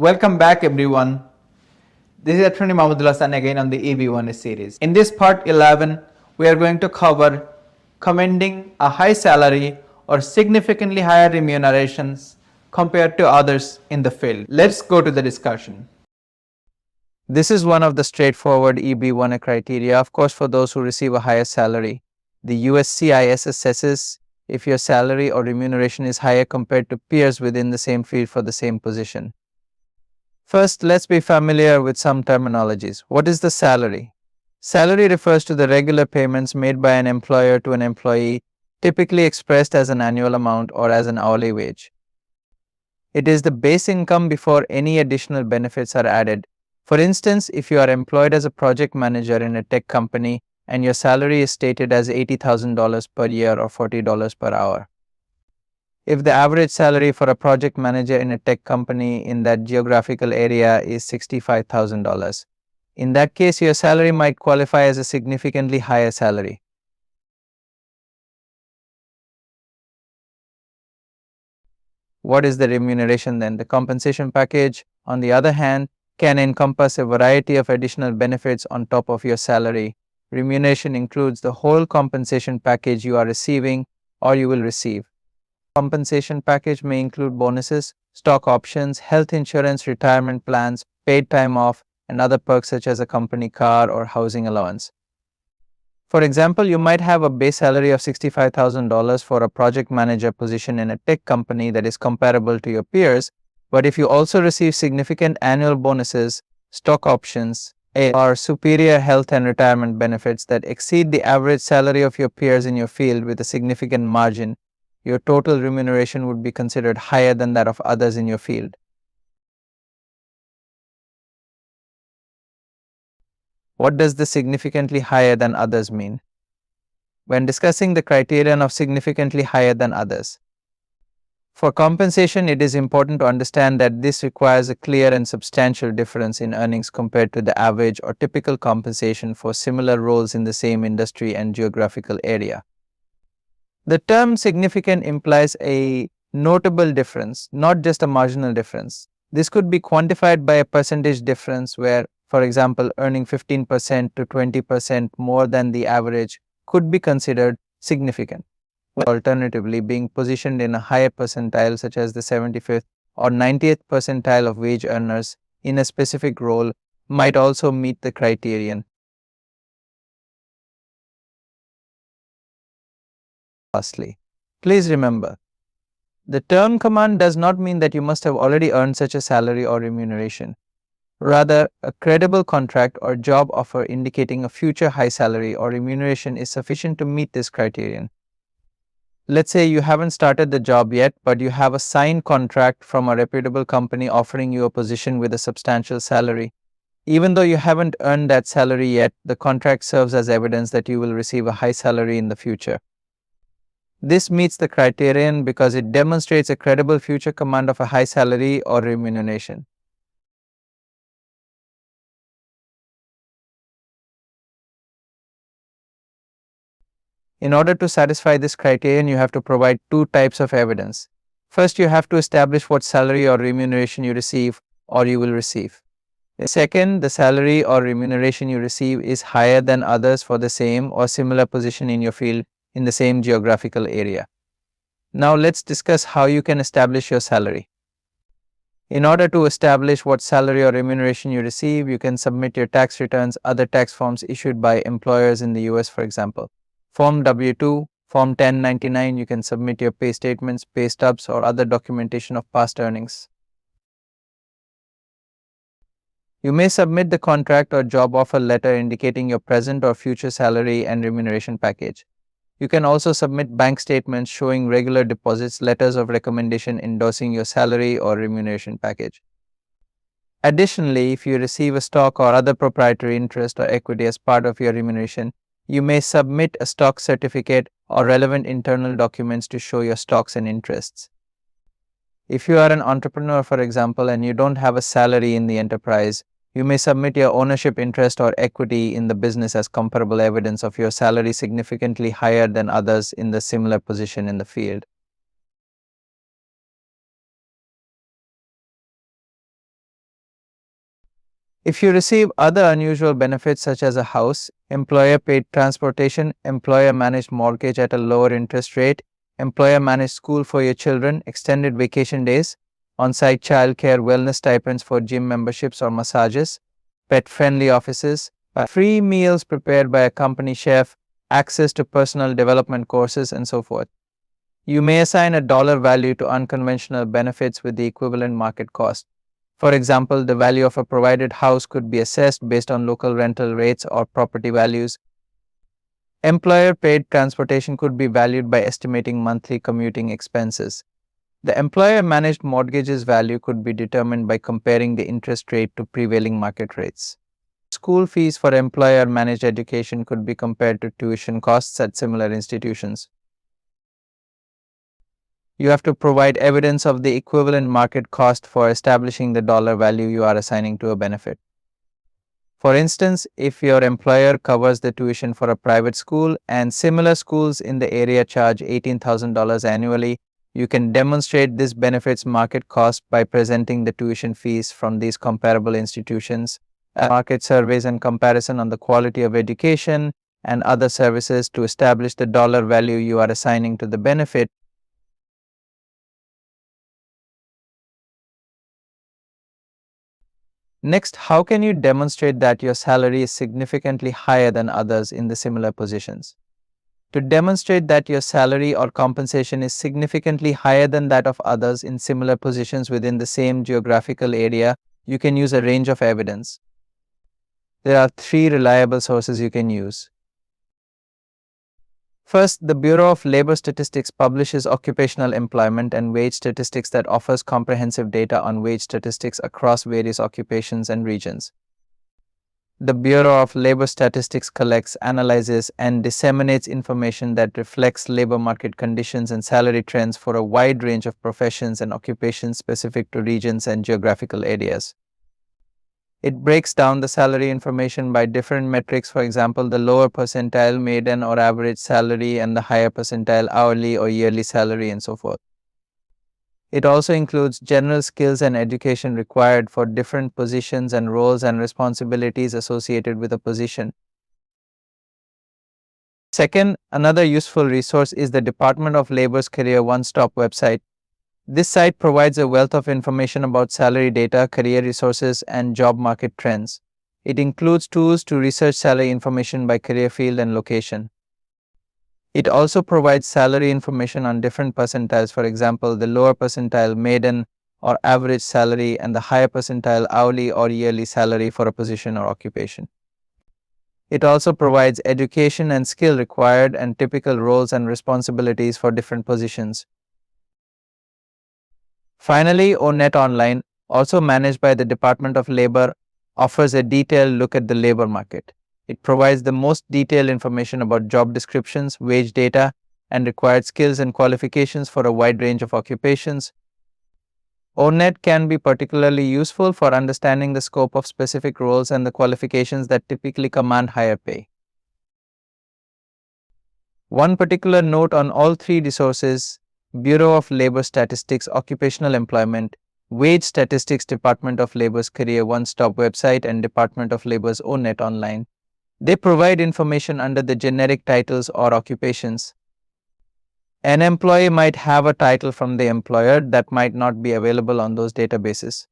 Welcome back everyone. This is Attorney Mahmudul Hasan again on the EB1 series. In this part 11, we are going to cover commanding a high salary or significantly higher remunerations compared to others in the field. Let's go to the discussion. This is one of the straightforward EB1 criteria, of course, for those who receive a higher salary. The USCIS assesses if your salary or remuneration is higher compared to peers within the same field for the same position. First, let's be familiar with some terminologies. What is the salary? Salary refers to the regular payments made by an employer to an employee, typically expressed as an annual amount or as an hourly wage. It is the base income before any additional benefits are added. For instance, if you are employed as a project manager in a tech company and your salary is stated as $80,000 per year or $40 per hour. If the average salary for a project manager in a tech company in that geographical area is $65,000, in that case, your salary might qualify as a significantly higher salary. What is the remuneration then? The compensation package, on the other hand, can encompass a variety of additional benefits on top of your salary. Remuneration includes the whole compensation package you are receiving or you will receive. Compensation package may include bonuses, stock options, health insurance, retirement plans, paid time off, and other perks such as a company car or housing allowance. For example, you might have a base salary of $65,000 for a project manager position in a tech company that is comparable to your peers, but if you also receive significant annual bonuses, stock options, or superior health and retirement benefits that exceed the average salary of your peers in your field with a significant margin, your total remuneration would be considered higher than that of others in your field. What does the significantly higher than others mean? When discussing the criterion of significantly higher than others, for compensation, it is important to understand that this requires a clear and substantial difference in earnings compared to the average or typical compensation for similar roles in the same industry and geographical area. The term significant implies a notable difference, not just a marginal difference. This could be quantified by a percentage difference where, for example, earning 15% to 20% more than the average could be considered significant. Alternatively, being positioned in a higher percentile such as the 75th or 90th percentile of wage earners in a specific role might also meet the criterion. Lastly, please remember, the term command does not mean that you must have already earned such a salary or remuneration. Rather, a credible contract or job offer indicating a future high salary or remuneration is sufficient to meet this criterion. Let's say you haven't started the job yet, but you have a signed contract from a reputable company offering you a position with a substantial salary. Even though you haven't earned that salary yet, the contract serves as evidence that you will receive a high salary in the future. This meets the criterion because it demonstrates a credible future command of a high salary or remuneration. In order to satisfy this criterion, you have to provide two types of evidence. First, you have to establish what salary or remuneration you receive or you will receive. Second, the salary or remuneration you receive is higher than others for the same or similar position in your field in the same geographical area. Now let's discuss how you can establish your salary. In order to establish what salary or remuneration you receive, you can submit your tax returns, other tax forms issued by employers in the US, for example. Form W-2, Form 1099, you can submit your pay statements, pay stubs, or other documentation of past earnings. You may submit the contract or job offer letter indicating your present or future salary and remuneration package. You can also submit bank statements showing regular deposits, letters of recommendation endorsing your salary or remuneration package. Additionally, if you receive a stock or other proprietary interest or equity as part of your remuneration, you may submit a stock certificate or relevant internal documents to show your stocks and interests. If you are an entrepreneur, for example, and you don't have a salary in the enterprise, you may submit your ownership interest or equity in the business as comparable evidence of your salary significantly higher than others in the similar position in the field. If you receive other unusual benefits such as a house, employer-paid transportation, employer-managed mortgage at a lower interest rate, employer-managed school for your children, extended vacation days, on-site childcare, wellness stipends for gym memberships or massages, pet-friendly offices, free meals prepared by a company chef, access to personal development courses, and so forth. You may assign a dollar value to unconventional benefits with the equivalent market cost. For example, the value of a provided house could be assessed based on local rental rates or property values. Employer-paid transportation could be valued by estimating monthly commuting expenses. The employer-managed mortgages value could be determined by comparing the interest rate to prevailing market rates. School fees for employer-managed education could be compared to tuition costs at similar institutions. You have to provide evidence of the equivalent market cost for establishing the dollar value you are assigning to a benefit. For instance, if your employer covers the tuition for a private school and similar schools in the area charge $18,000 annually, you can demonstrate this benefit's market cost by presenting the tuition fees from these comparable institutions, market surveys and comparison on the quality of education and other services to establish the dollar value you are assigning to the benefit. Next, how can you demonstrate that your salary is significantly higher than others in the similar positions? To demonstrate that your salary or compensation is significantly higher than that of others in similar positions within the same geographical area, you can use a range of evidence. There are 3 reliable sources you can use. First, the Bureau of Labor Statistics publishes occupational employment and wage statistics that offers comprehensive data on wage statistics across various occupations and regions. The Bureau of Labor Statistics collects, analyzes, and disseminates information that reflects labor market conditions and salary trends for a wide range of professions and occupations specific to regions and geographical areas. It breaks down the salary information by different metrics, for example, the lower percentile median or average salary and the higher percentile hourly or yearly salary and so forth. It also includes general skills and education required for different positions and roles and responsibilities associated with a position. Second, another useful resource is the Department of Labor's Career One-Stop website. This site provides a wealth of information about salary data, career resources, and job market trends. It includes tools to research salary information by career field and location. It also provides salary information on different percentiles, for example, the lower percentile median or average salary and the higher percentile hourly or yearly salary for a position or occupation. It also provides education and skill required and typical roles and responsibilities for different positions. Finally, ONET Online, also managed by the Department of Labor, offers a detailed look at the labor market. It provides the most detailed information about job descriptions, wage data, and required skills and qualifications for a wide range of occupations. ONET can be particularly useful for understanding the scope of specific roles and the qualifications that typically command higher pay. One particular note on all 3 resources: Bureau of Labor Statistics, Occupational Employment, Wage Statistics, Department of Labor's Career One-Stop website, and Department of Labor's ONET Online. They provide information under the generic titles or occupations. An employee might have a title from the employer that might not be available on those databases.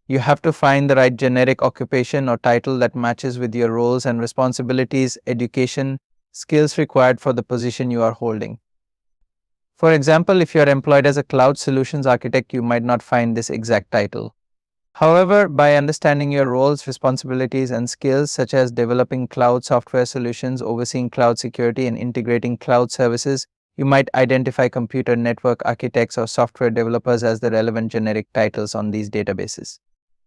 You have to find the right generic occupation or title that matches with your roles and responsibilities, education, skills required for the position you are holding. For example, if you are employed as a cloud solutions architect, you might not find this exact title. However, by understanding your roles, responsibilities, and skills, such as developing cloud software solutions, overseeing cloud security, and integrating cloud services, you might identify computer network architects or software developers as the relevant generic titles on these databases.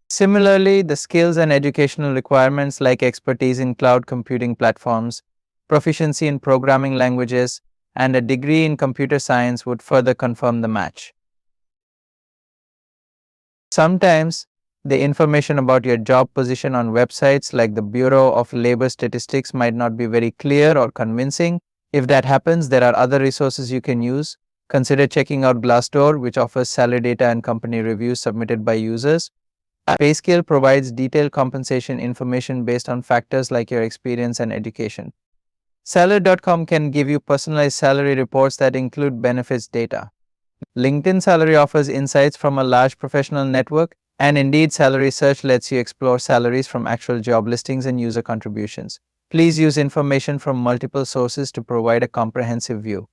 Similarly, the skills and educational requirements like expertise in cloud computing platforms, proficiency in programming languages, and a degree in computer science would further confirm the match. Sometimes, the information about your job position on websites like the Bureau of Labor Statistics might not be very clear or convincing. If that happens, there are other resources you can use. Consider checking out Glassdoor, which offers salary data and company reviews submitted by users. Pay scale provides detailed compensation information based on factors like your experience and education. Salary.com can give you personalized salary reports that include benefits data. LinkedIn Salary offers insights from a large professional network, and Indeed Salary Search lets you explore salaries from actual job listings and user contributions. Please use information from multiple sources to provide a comprehensive view.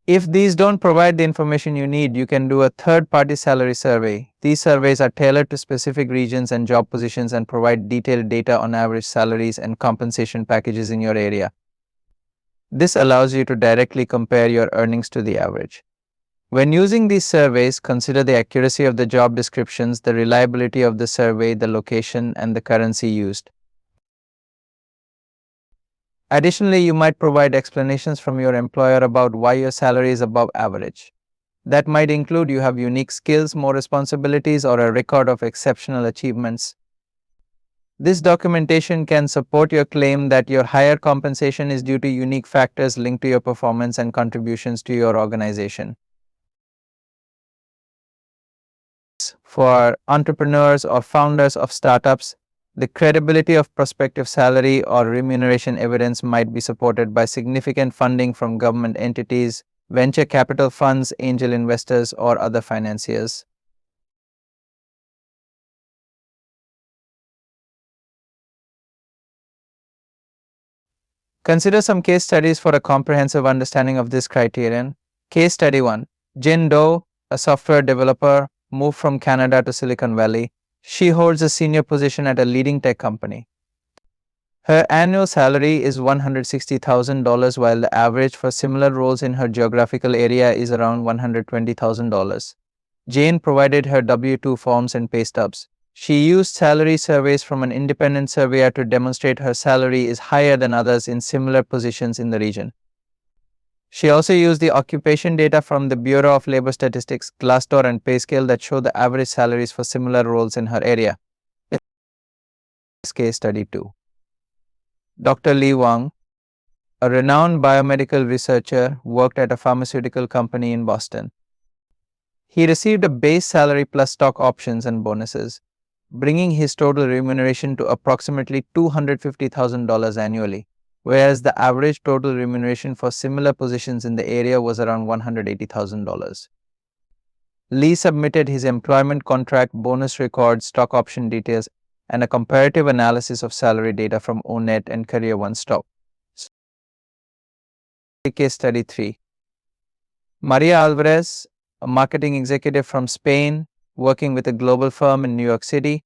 If these don't provide the information you need, you can do a third-party salary survey. These surveys are tailored to specific regions and job positions and provide detailed data on average salaries and compensation packages in your area. This allows you to directly compare your earnings to the average. When using these surveys, consider the accuracy of the job descriptions, the reliability of the survey, the location, and the currency used. Additionally, you might provide explanations from your employer about why your salary is above average. That might include you have unique skills, more responsibilities, or a record of exceptional achievements. This documentation can support your claim that your higher compensation is due to unique factors linked to your performance and contributions to your organization. For entrepreneurs or founders of startups, the credibility of prospective salary or remuneration evidence might be supported by significant funding from government entities, venture capital funds, angel investors, or other financiers. Consider some case studies for a comprehensive understanding of this criterion. Case study 1. Jin Do, a software developer, moved from Canada to Silicon Valley. She holds a senior position at a leading tech company. Her annual salary is $160,000, while the average for similar roles in her geographical area is around $120,000. Jane provided her W-2 forms and pay stubs. She used salary surveys from an independent surveyor to demonstrate her salary is higher than others in similar positions in the region. She also used the occupation data from the Bureau of Labor Statistics, Glassdoor, and PayScale that show the average salaries for similar roles in her area. Case study 2. Dr. Li Wang, a renowned biomedical researcher, worked at a pharmaceutical company in Boston. He received a base salary plus stock options and bonuses, bringing his total remuneration to approximately $250,000 annually, whereas the average total remuneration for similar positions in the area was around $180,000. Lee submitted his employment contract, bonus records, stock option details, and a comparative analysis of salary data from ONET and Career One Stock. Case study 3. Maria Alvarez, a marketing executive from Spain, working with a global firm in New York City.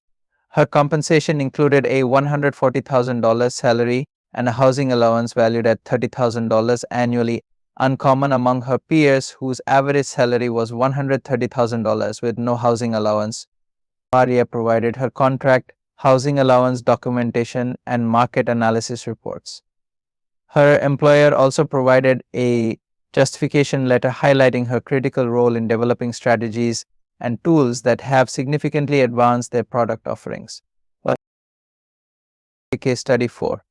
Her compensation included a $140,000 salary and a housing allowance valued at $30,000 annually, uncommon among her peers whose average salary was $130,000 with no housing allowance. Maria provided her contract, housing allowance documentation, and market analysis reports. Her employer also provided a justification letter highlighting her critical role in developing strategies and tools that have significantly advanced their product offerings. Case study 4.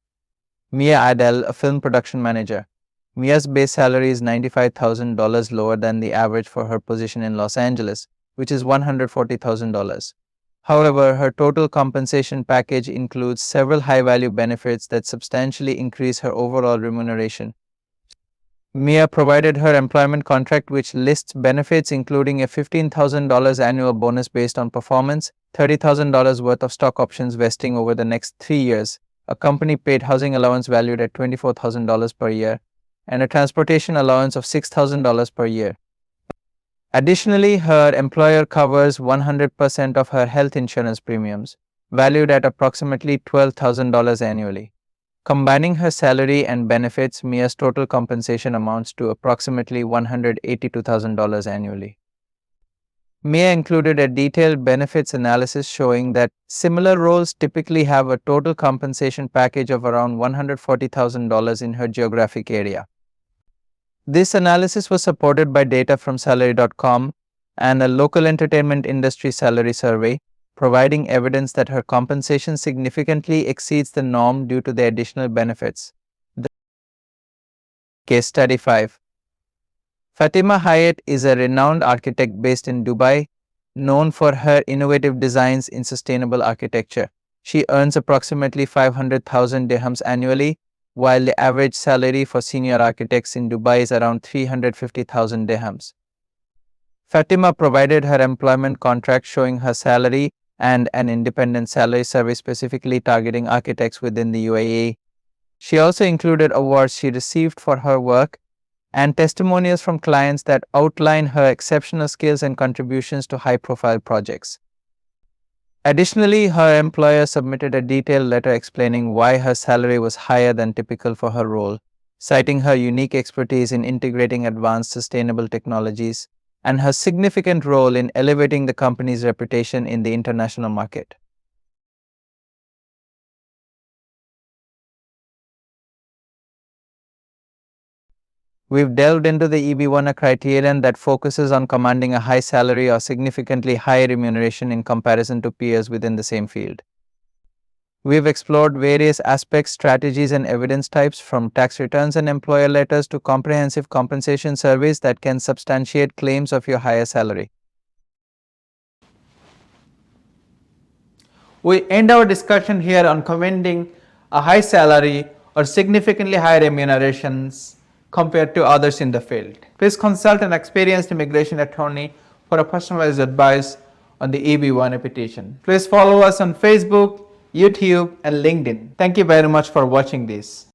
Mia Adel, a film production manager. Mia's base salary is $95,000 lower than the average for her position in Los Angeles, which is $140,000. However, her total compensation package includes several high-value benefits that substantially increase her overall remuneration. Mia provided her employment contract, which lists benefits including a $15,000 annual bonus based on performance, $30,000 worth of stock options vesting over the next 3 years, a company-paid housing allowance valued at $24,000 per year, and a transportation allowance of $6,000 per year. Additionally, her employer covers 100% of her health insurance premiums, valued at approximately $12,000 annually. Combining her salary and benefits, Mia's total compensation amounts to approximately $182,000 annually. Mia included a detailed benefits analysis showing that similar roles typically have a total compensation package of around $140,000 in her geographic area. This analysis was supported by data from Salary.com and a local entertainment industry salary survey, providing evidence that her compensation significantly exceeds the norm due to the additional benefits. Case study 5. Fatima Hayat is a renowned architect based in Dubai. known for her innovative designs in sustainable architecture. She earns approximately 500,000 dirhams annually, while the average salary for senior architects in Dubai is around 350,000 dirhams. Fatima provided her employment contract showing her salary and an independent salary survey specifically targeting architects within the UAE. She also included awards she received for her work and testimonials from clients that outline her exceptional skills and contributions to high-profile projects. Additionally, her employer submitted a detailed letter explaining why her salary was higher than typical for her role, citing her unique expertise in integrating advanced sustainable technologies and her significant role in elevating the company's reputation in the international market. We've delved into the EB1 criterion that focuses on commanding a high salary or significantly high remuneration in comparison to peers within the same field. We've explored various aspects, strategies, and evidence types from tax returns and employer letters to comprehensive compensation surveys that can substantiate claims of your higher salary. We end our discussion here on commanding a high salary or significantly high remunerations compared to others in the field. Please consult an experienced immigration attorney for a personalized advice on the EB1 petition. Please follow us on Facebook, YouTube, and LinkedIn. Thank you very much for watching this.